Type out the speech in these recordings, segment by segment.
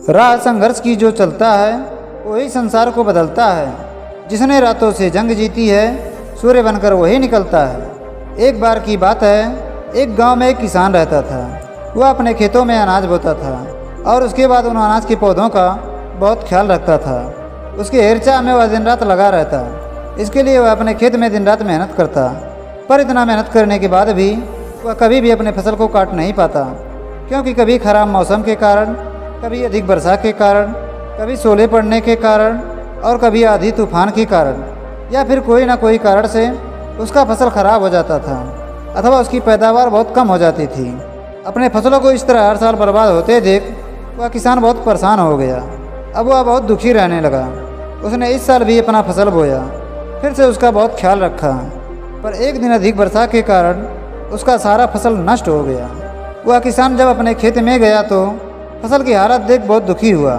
राह संघर्ष की जो चलता है वही संसार को बदलता है। जिसने रातों से जंग जीती है सूर्य बनकर वही निकलता है। एक बार की बात है, एक गांव में एक किसान रहता था। वह अपने खेतों में अनाज बोता था और उसके बाद उन अनाज के पौधों का बहुत ख्याल रखता था। उसके हेरचाह में वह दिन रात लगा रहता। इसके लिए वह अपने खेत में दिन रात मेहनत करता, पर इतना मेहनत करने के बाद भी वह कभी भी अपने फसल को काट नहीं पाता, क्योंकि कभी खराब मौसम के कारण, कभी अधिक वर्षा के कारण, कभी ओले पड़ने के कारण और कभी आंधी तूफान के कारण या फिर कोई ना कोई कारण से उसका फसल खराब हो जाता था अथवा उसकी पैदावार बहुत कम हो जाती थी। अपने फसलों को इस तरह हर साल बर्बाद होते देख वह किसान बहुत परेशान हो गया। अब वह बहुत दुखी रहने लगा। उसने इस साल भी अपना फसल बोया, फिर से उसका बहुत ख्याल रखा, पर एक दिन अधिक वर्षा के कारण उसका सारा फसल नष्ट हो गया। वह किसान जब अपने खेत में गया तो फसल की हालत देख बहुत दुखी हुआ।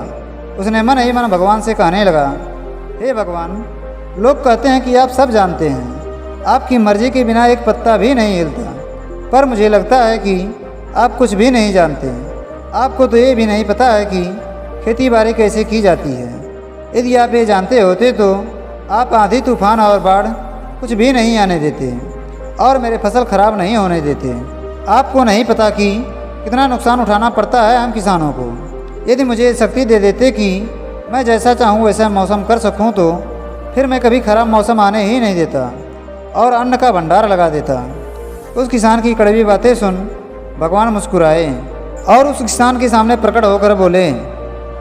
उसने मन ही मन भगवान से कहने लगा, हे भगवान, लोग कहते हैं कि आप सब जानते हैं, आपकी मर्जी के बिना एक पत्ता भी नहीं हिलता, पर मुझे लगता है कि आप कुछ भी नहीं जानते। आपको तो ये भी नहीं पता है कि खेती बाड़ी कैसे की जाती है। यदि आप ये जानते होते तो आप आंधी तूफान और बाढ़ कुछ भी नहीं आने देते और मेरे फसल खराब नहीं होने देते। आपको नहीं पता कि कितना नुकसान उठाना पड़ता है हम किसानों को। यदि मुझे शक्ति दे देते कि मैं जैसा चाहूँ वैसा मौसम कर सकूँ तो फिर मैं कभी खराब मौसम आने ही नहीं देता और अन्न का भंडार लगा देता। उस किसान की कड़वी बातें सुन भगवान मुस्कुराए और उस किसान के सामने प्रकट होकर बोले,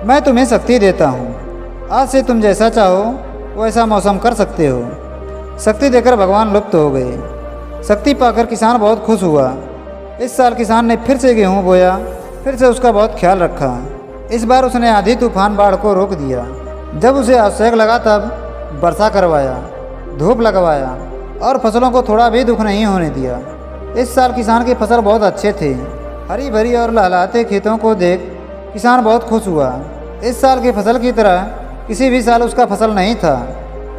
मैं तुम्हें शक्ति देता हूँ, आज से तुम जैसा चाहो वैसा मौसम कर सकते हो। शक्ति देकर भगवान लुप्त हो गए। शक्ति पाकर किसान बहुत खुश हुआ। इस साल किसान ने फिर से गेहूँ बोया, फिर से उसका बहुत ख्याल रखा। इस बार उसने आंधी तूफान बाढ़ को रोक दिया। जब उसे आवश्यक लगा तब वर्षा करवाया, धूप लगवाया और फसलों को थोड़ा भी दुख नहीं होने दिया। इस साल किसान के फसल बहुत अच्छे थे। हरी भरी और लहलहाते खेतों को देख किसान बहुत खुश हुआ। इस साल की फसल की तरह किसी भी साल उसका फसल नहीं था।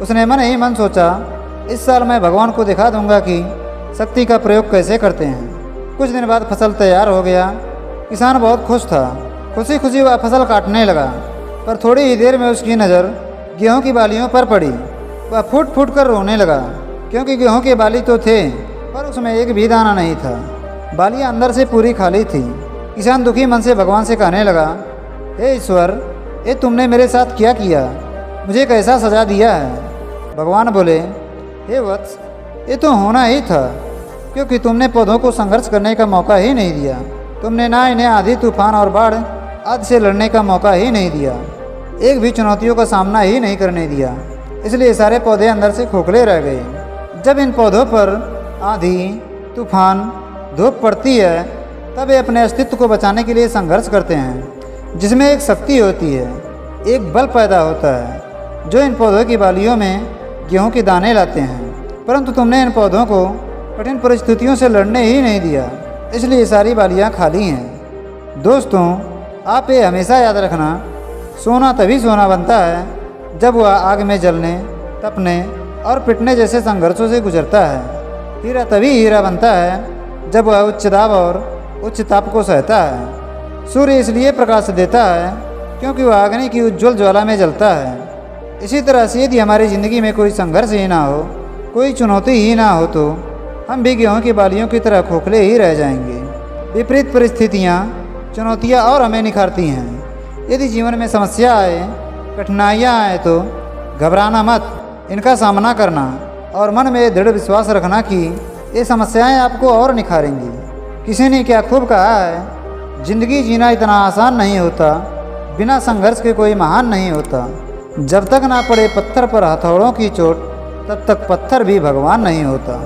उसने मन ही मन सोचा, इस साल मैं भगवान को दिखा दूंगा कि शक्ति का प्रयोग कैसे करते हैं। कुछ दिन बाद फसल तैयार हो गया। किसान बहुत खुश था। खुशी खुशी वह फसल काटने लगा, पर थोड़ी ही देर में उसकी नज़र गेहूं की बालियों पर पड़ी। वह फूट फूट कर रोने लगा, क्योंकि गेहूं के बाली तो थे पर उसमें एक भी दाना नहीं था। बालियां अंदर से पूरी खाली थी। किसान दुखी मन से भगवान से कहने लगा, हे ईश्वर, ये तुमने मेरे साथ क्या किया, मुझे कैसा सजा दिया है। भगवान बोले, हे वत्स, ये तो होना ही था, क्योंकि तुमने पौधों को संघर्ष करने का मौका ही नहीं दिया। तुमने ना इन्हें आंधी तूफान और बाढ़ आदि से लड़ने का मौका ही नहीं दिया, एक भी चुनौतियों का सामना ही नहीं करने दिया। इसलिए सारे पौधे अंदर से खोखले रह गए। जब इन पौधों पर आंधी तूफान धूप पड़ती है तब ये अपने अस्तित्व को बचाने के लिए संघर्ष करते हैं, जिसमें एक शक्ति होती है, एक बल पैदा होता है जो इन पौधों की बालियों में गेहूँ के दाने लाते हैं। परंतु तुमने इन पौधों को कठिन परिस्थितियों से लड़ने ही नहीं दिया, इसलिए सारी बालियां खाली हैं। दोस्तों, आप ये हमेशा याद रखना, सोना तभी सोना बनता है जब वह आग में जलने, तपने और पिटने जैसे संघर्षों से गुजरता है। हीरा तभी हीरा बनता है जब वह उच्च दाब और उच्च ताप को सहता है। सूर्य इसलिए प्रकाश देता है क्योंकि वह अग्नि की उज्ज्वल ज्वाला में जलता है। इसी तरह से यदि हमारी ज़िंदगी में कोई संघर्ष ही ना हो, कोई चुनौती ही ना हो, तो हम भी गेहूं की बालियों की तरह खोखले ही रह जाएंगे। विपरीत परिस्थितियां, चुनौतियां और हमें निखारती हैं। यदि जीवन में समस्या आए, कठिनाइयां आए तो घबराना मत, इनका सामना करना और मन में दृढ़ विश्वास रखना कि ये समस्याएं आपको और निखारेंगी। किसी ने क्या खूब कहा है, जिंदगी जीना इतना आसान नहीं होता, बिना संघर्ष के कोई महान नहीं होता। जब तक ना पड़े पत्थर पर हथौड़ों की चोट, तब तक पत्थर भी भगवान नहीं होता।